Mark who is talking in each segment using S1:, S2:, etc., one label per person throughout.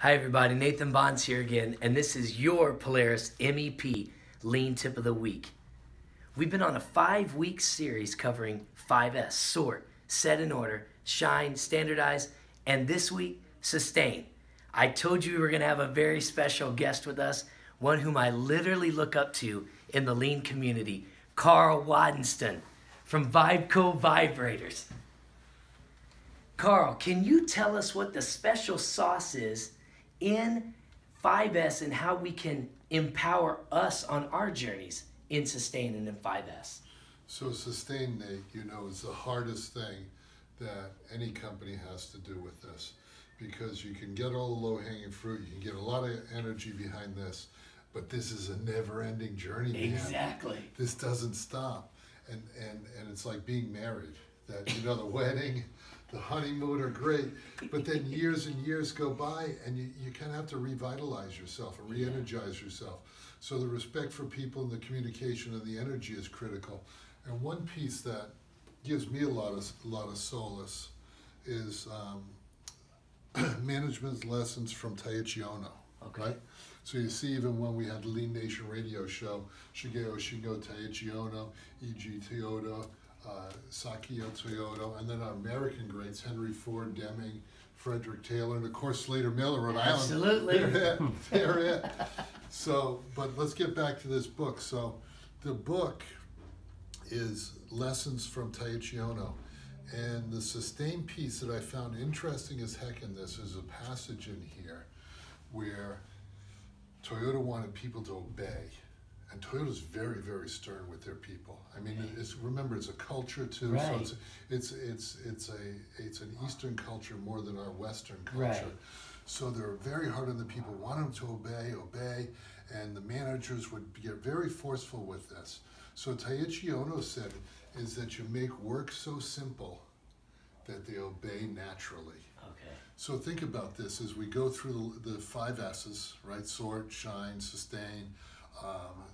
S1: Hi everybody, Nathan Bonds here again, and this is your Polaris MEP Lean Tip of the Week. We've been on a 5-week series covering 5S, sort, set in order, shine, standardize, and this week, sustain. I told you we were going to have a very special guest with us, one whom I literally look up to in the lean community, Karl Wadensten from VIBCO Vibrators. Karl, can you tell us what the special sauce is in 5S and how we can empower us on our journeys in sustain and in 5S?
S2: So sustain, Nate, you know, is the hardest thing that any company has to do with this, because you can get all the low-hanging fruit, you can get a lot of energy behind this, but this is a never-ending journey, man.
S1: Exactly.
S2: This doesn't stop, and it's like being married. That, you know, the wedding, the honeymoon are great, but then years and years go by and you kind of have to revitalize yourself and re-energize yourself. So the respect for people and the communication and the energy is critical. And one piece that gives me a lot of solace is management lessons from Taiichi Ohno.
S1: Okay.
S2: Right? So you see, even when we had the Lean Nation radio show, Shigeo Shingo, Taiichi Ohno, E.G. Toyota, Sakio Toyota, and then our American greats, Henry Ford, Deming, Frederick Taylor, and of course Slater Miller, Rhode Island.
S1: Absolutely.
S2: They're it. So, but let's get back to this book. So the book is Lessons from Taiichi Ohno. And the sustain piece that I found interesting as heck in this is a passage in here where Toyota wanted people to obey. And Toyota's very, very stern with their people. I mean, remember, it's a culture too.
S1: Right.
S2: So it's an Eastern culture more than our Western culture.
S1: Right.
S2: So they're very hard on the people, want them to obey, and the managers would get very forceful with this. So Taiichi Ohno said is that you make work so simple that they obey naturally.
S1: Okay.
S2: So think about this as we go through the 5 S's, right? Sort, shine, sustain,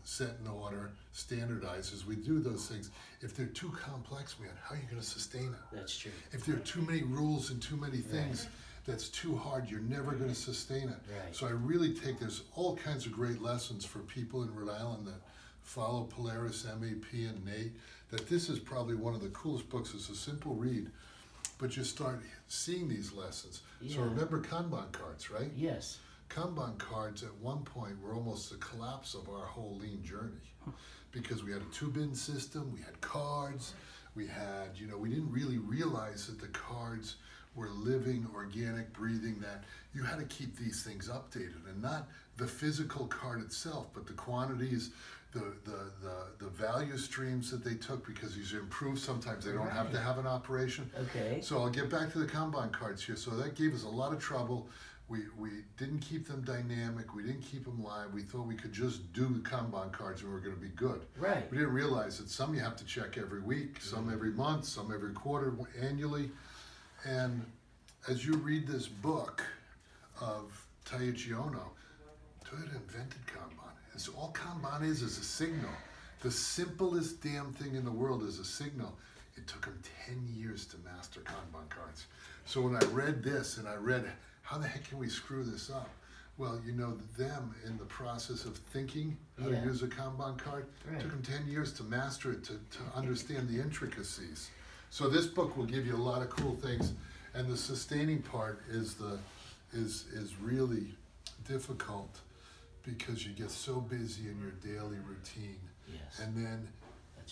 S2: set in order, standardize. As we do those things, if they're too complex, man, how are you going to sustain it?
S1: That's true.
S2: If there are too many rules and too many things, that's too hard. You're never going to sustain it.
S1: Right.
S2: So I really take, there's all kinds of great lessons for people in Rhode Island that follow Polaris MEP and Nate, that this is probably one of the coolest books. It's a simple read, but you start seeing these lessons.
S1: Yeah. So
S2: remember Kanban cards, right?
S1: Yes.
S2: Kanban cards at one point were almost the collapse of our whole lean journey, because we had a 2-bin system, we had cards, we had, you know, we didn't really realize that the cards were living, organic, breathing, that you had to keep these things updated, and not the physical card itself, but the quantities, the value streams that they took, because these are improved. Sometimes they don't have to have an operation.
S1: Okay.
S2: So I'll get back to the Kanban cards here. So that gave us a lot of trouble. We didn't keep them dynamic. We didn't keep them live. We thought we could just do the Kanban cards and we were going to be good.
S1: Right.
S2: We didn't realize that some you have to check every week, some every month, some every quarter, annually. And as you read this book of Taiichi Ohno, Toyota invented Kanban. And so all Kanban is a signal. The simplest damn thing in the world is a signal. It took them 10 years to master Kanban cards. So when I read this and I read, how the heck can we screw this up? Well, you know, them in the process of thinking how to use a Kanban card, it took them 10 years to master it, to understand the intricacies. So this book will give you a lot of cool things, and the sustaining part is really difficult, because you get so busy in your daily routine.
S1: Yes.
S2: And then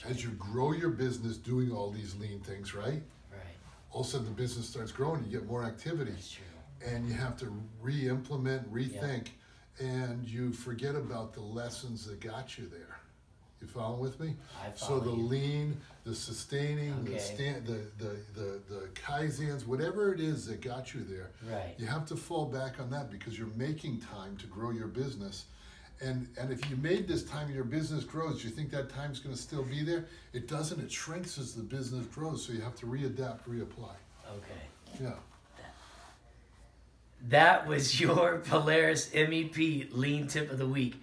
S2: as you grow your business doing all these lean things, right?
S1: Right.
S2: All of a sudden the business starts growing, you get more activity.
S1: That's true.
S2: And you have to re-implement, rethink, and you forget about the lessons that got you there. You follow with me?
S1: I follow
S2: So the lean, the sustaining, the kaizens, whatever it is that got you there, you have to fall back on that, because you're making time to grow your business. And if you made this time and your business grows, do you think that time's going to still be there? It doesn't. It shrinks as the business grows, so you have to readapt, reapply.
S1: Okay.
S2: Yeah.
S1: That was your Polaris MEP Lean Tip of the Week.